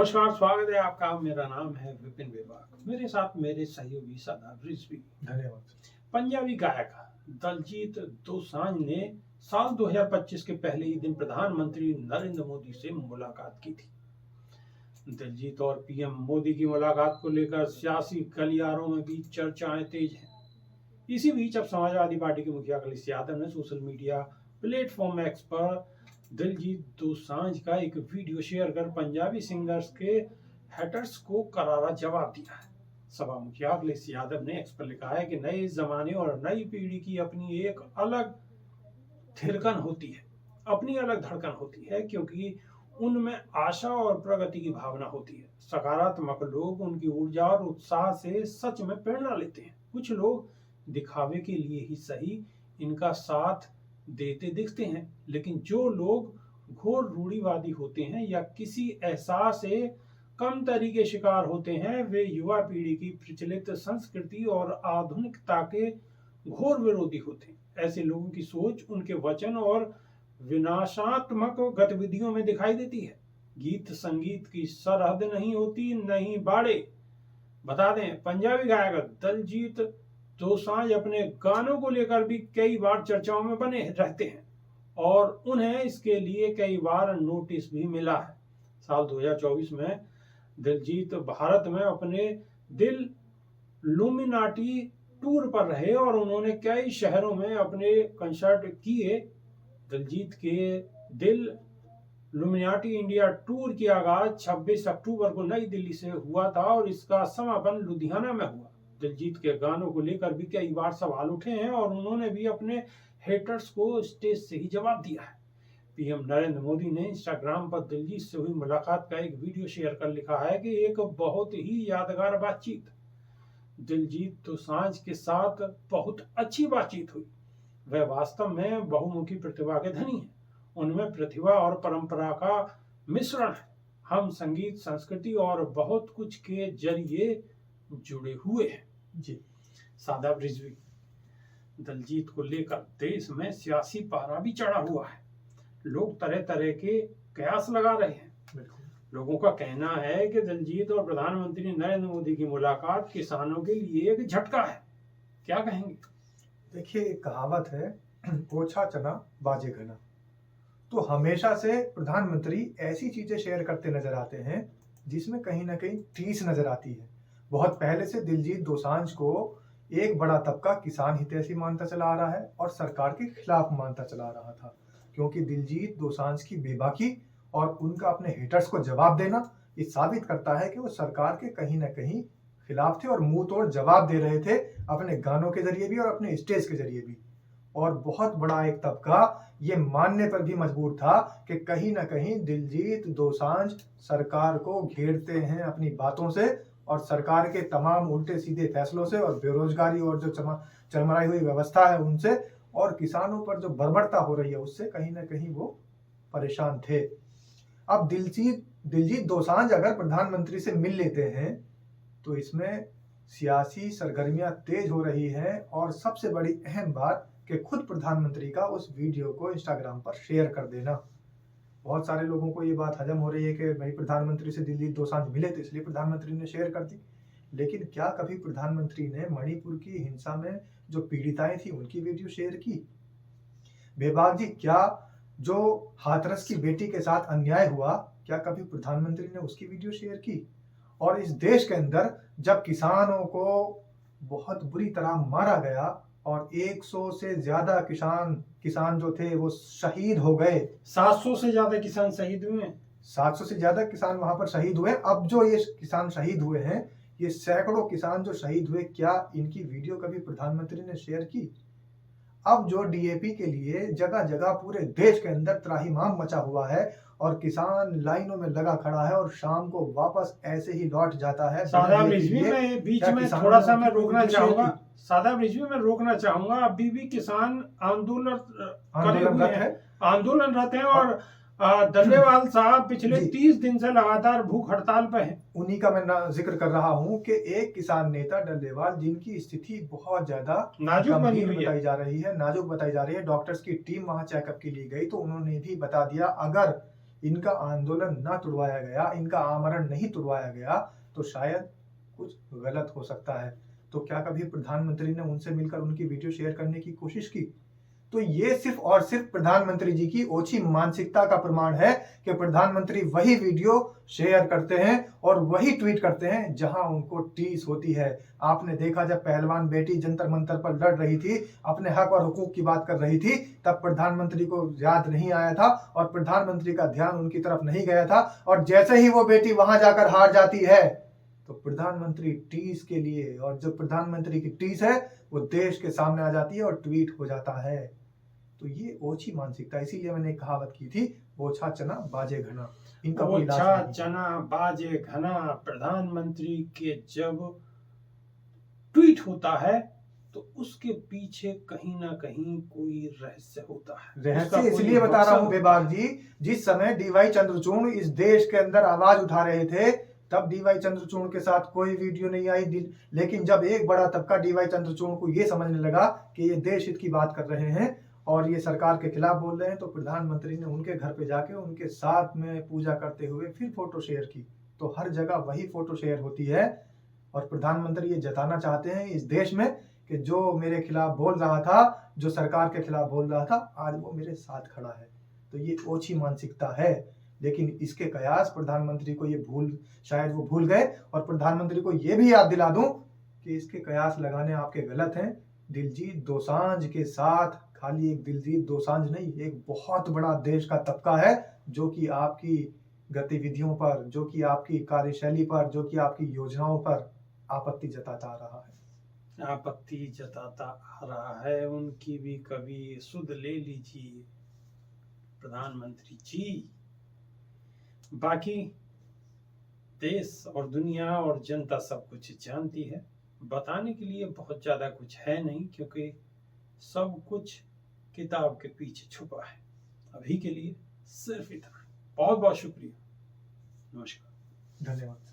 नमस्कार, स्वागत है आपका। मेरा नाम है विपिन बेबाक। मेरे साथ मेरे सहयोगी शादाब रिजवी। धन्यवाद। पंजाबी गायक दलजीत दोसांझ ने साल 2025 के पहले ही दिन प्रधानमंत्री नरेंद्र मोदी से मुलाकात की थी। दलजीत और पीएम मोदी की मुलाकात को लेकर सियासी गलियारों में भी चर्चाएं तेज हैं। इसी बीच अब समाजवादी पार्टी के मुखिया अखिलेश यादव ने सोशल मीडिया प्लेटफॉर्म एक्स पर दलजीत दोसांझ का एक वीडियो शेयर कर पंजाबी सिंगर्स के हेटर्स को करारा जवाब दिया है। सपा मुखिया अखिलेश यादव ने एक्स पर लिखा है कि नए जमाने और नई पीढ़ी की अपनी एक अलग धड़कन होती है क्योंकि उनमें आशा और प्रगति की भावना होती है। सकारात्मक लोग उनकी ऊर्जा और उत्साह से सच में प्रेरणा लेते हैं। कुछ लोग दिखावे के लिए ही सही इनका साथ देते दिखते हैं, लेकिन जो लोग घोर रूढ़िवादी होते हैं या किसी एहसास से कम तरीके शिकार होते हैं, वे युवा पीढ़ी की प्रचलित संस्कृति और आधुनिकता के घोर विरोधी होते हैं। ऐसे लोगों की सोच उनके वचन और विनाशात्मक गतिविधियों में दिखाई देती है। गीत संगीत की सरहद नहीं होती, नहीं बाड़े। बता दें, पंजाबी गायक दलजीत दोसांझ अपने गानों को लेकर भी कई बार चर्चाओं में बने रहते हैं और उन्हें इसके लिए कई बार नोटिस भी मिला है। साल 2024 में दलजीत भारत में अपने दिल लुमिनाटी टूर पर रहे और उन्होंने कई शहरों में अपने कंसर्ट किए। दलजीत के दिल लुमिनाटी इंडिया टूर की आगाज 26 अक्टूबर को नई दिल्ली से हुआ था और इसका समापन लुधियाना में हुआ। दलजीत के गानों को लेकर भी कई बार सवाल उठे हैं और उन्होंने भी अपने हेटर्स को स्टेज से ही जवाब दिया है। पीएम नरेंद्र मोदी ने इंस्टाग्राम पर दलजीत से हुई मुलाकात का एक वीडियो शेयर कर लिखा है कि एक बहुत ही यादगार बातचीत। दलजीत दोसांझ के साथ बहुत अच्छी बातचीत हुई। वह वास्तव में बहुमुखी प्रतिभा के धनी हैं। उनमें प्रतिभा और परंपरा का मिश्रण है। हम संगीत, संस्कृति और बहुत कुछ के जरिए जुड़े हुए हैं। जी शादाब रिजवी। दलजीत को लेकर देश में सियासी पारा भी चढ़ा हुआ है। लोग तरह तरह के कयास लगा रहे हैं। लोगों का कहना है कि दलजीत और प्रधानमंत्री नरेंद्र मोदी की मुलाकात किसानों के लिए एक झटका है। क्या कहेंगे? देखिए, एक कहावत है, ओछा चना बाजे घना। तो हमेशा से प्रधानमंत्री ऐसी चीजें शेयर करते नजर आते हैं जिसमें कहीं ना कहीं ठेस नजर आती है। बहुत पहले से दलजीत दोसांझ को एक बड़ा तबका किसान हितैषी मानता चला आ रहा है और सरकार के खिलाफ मानता चला आ रहा था, क्योंकि दलजीत दोसांझ की बेबाकी और उनका अपने हेटर्स को जवाब देना ये साबित करता है कि वो सरकार के कहीं ना कहीं खिलाफ थे और मुंह तोड़ जवाब दे रहे थे, अपने गानों के जरिए भी और अपने स्टेज के जरिए भी। और बहुत बड़ा एक तबका ये मानने पर भी मजबूर था कि कहीं ना कहीं दलजीत दोसांझ सरकार को घेरते हैं अपनी बातों से और सरकार के तमाम उल्टे सीधे फैसलों से और बेरोजगारी और जो चरमराई हुई व्यवस्था है उनसे और किसानों पर जो बर्बरता हो रही है उससे कहीं ना कहीं वो परेशान थे। अब दलजीत दोसांझ अगर प्रधानमंत्री से मिल लेते हैं तो इसमें सियासी सरगर्मियां तेज हो रही हैं और सबसे बड़ी अहम बात कि खुद प्रधानमंत्री का उस वीडियो को इंस्टाग्राम पर शेयर कर देना। बहुत सारे लोगों को ये बात हजम हो रही है कि भाई प्रधानमंत्री से दलजीत दोसांझ मिले तो इसलिए प्रधानमंत्री ने शेयर कर दी, लेकिन क्या कभी प्रधानमंत्री ने मणिपुर की हिंसा में जो पीड़िताएं थी उनकी वीडियो शेयर की? बेबाक जी, क्या जो हाथरस की बेटी के साथ अन्याय हुआ क्या कभी प्रधानमंत्री ने उसकी वीडियो शेयर की? और इस देश के अंदर जब किसानों को बहुत बुरी तरह मारा गया और 100 से ज्यादा किसान जो थे वो शहीद हो गए, 700 से ज्यादा किसान शहीद हुए। 700 से ज्यादा किसान वहां पर शहीद हुए। अब जो ये किसान शहीद हुए हैं, ये सैकड़ों किसान जो शहीद हुए, क्या इनकी वीडियो कभी प्रधानमंत्री ने शेयर की? अब जो डीएपी के लिए जगह जगह पूरे देश के अंदर त्राहिमाम मचा हुआ है और किसान लाइनों में लगा खड़ा है और शाम को वापस ऐसे ही लौट जाता है। शादाब रिजवी में बीच में थोड़ा सा मैं रोकना चाहूंगा। शादाब रिजवी में रोकना चाहूंगा। अभी भी किसान आंदोलनरत हैं और डल्लेवाल साहब पिछले 30 दिन से लगातार भूख हड़ताल पे हैं। उन्हीं का मैं जिक्र कर रहा हूं कि एक किसान नेता डल्लेवाल जिनकी स्थिति बहुत ज्यादा नाजुक बताई जा रही है, डॉक्टर्स की टीम वहां चेकअप के लिए गई तो उन्होंने भी बता दिया अगर इनका आंदोलन ना तुड़वाया गया, इनका आमरण नहीं तुड़वाया गया, तो शायद कुछ गलत हो सकता है। तो क्या कभी प्रधानमंत्री ने उनसे मिलकर उनकी वीडियो शेयर करने की कोशिश की? तो ये सिर्फ और सिर्फ प्रधानमंत्री जी की ओछी मानसिकता का प्रमाण है कि प्रधानमंत्री वही वीडियो शेयर करते हैं और वही ट्वीट करते हैं जहां उनको टीस होती है। आपने देखा जब पहलवान बेटी जंतर मंतर पर लड़ रही थी, अपने हक और हुकूक की बात कर रही थी, तब प्रधानमंत्री को याद नहीं आया था और प्रधानमंत्री का ध्यान उनकी तरफ नहीं गया था, और जैसे ही वो बेटी वहां जाकर हार जाती है तो प्रधानमंत्री टीस के लिए, और जो प्रधानमंत्री की टीस है वो देश के सामने आ जाती है और ट्वीट हो जाता है। तो ये ओछी मानसिकता, इसीलिए मैंने एक कहावत की थी, ओछा चना बाजे घना। इनका कोई इलाज ओछा नहीं। चना बाजे घना। प्रधानमंत्री के जब ट्वीट होता है तो उसके पीछे कहीं ना कहीं कोई रहस्य होता है। उसका रहस्य कोई इसलिए बता रहा हूं मकसद बेबाक होता है। जी, जिस समय डीवाई चंद्रचूड़ इस देश के अंदर आवाज उठा रहे थे, तब डीवाई चंद्रचूड़ के साथ कोई वीडियो नहीं आई। लेकिन जब एक बड़ा तबका डीवाई चंद्रचूड़ को ये समझने लगा कि ये देश हित की बात कर रहे हैं और ये सरकार के खिलाफ बोल रहे हैं, तो प्रधानमंत्री ने उनके घर पे जाके उनके साथ में पूजा करते हुए फिर फोटो शेयर की। तो हर जगह वही फोटो शेयर होती है और प्रधानमंत्री ये जताना चाहते हैं इस देश में कि जो मेरे खिलाफ बोल रहा था, जो सरकार के खिलाफ बोल रहा था, आज वो मेरे साथ खड़ा है। तो ये ओछी मानसिकता है, लेकिन इसके कयास प्रधानमंत्री को ये शायद वो भूल गए। और प्रधानमंत्री को ये भी याद दिला दूं कि इसके कयास लगाने आपके गलत हैं। दिलजीत दोसांझ के साथ खाली एक दिलजीत दोसांझ नहीं, एक बहुत बड़ा देश का तबका है जो कि आपकी गतिविधियों पर, जो कि आपकी कार्यशैली पर, जो कि आपकी योजनाओं पर आपत्ति जताता आ रहा है। आपत्ति जताता आ रहा है। उनकी भी कभी सुध ले लीजिए प्रधानमंत्री जी। बाकी देश और दुनिया और जनता सब कुछ जानती है। बताने के लिए बहुत ज्यादा कुछ है नहीं, क्योंकि सब कुछ किताब के पीछे छुपा है। अभी के लिए सिर्फ इतना। बहुत बहुत शुक्रिया। नमस्कार। धन्यवाद।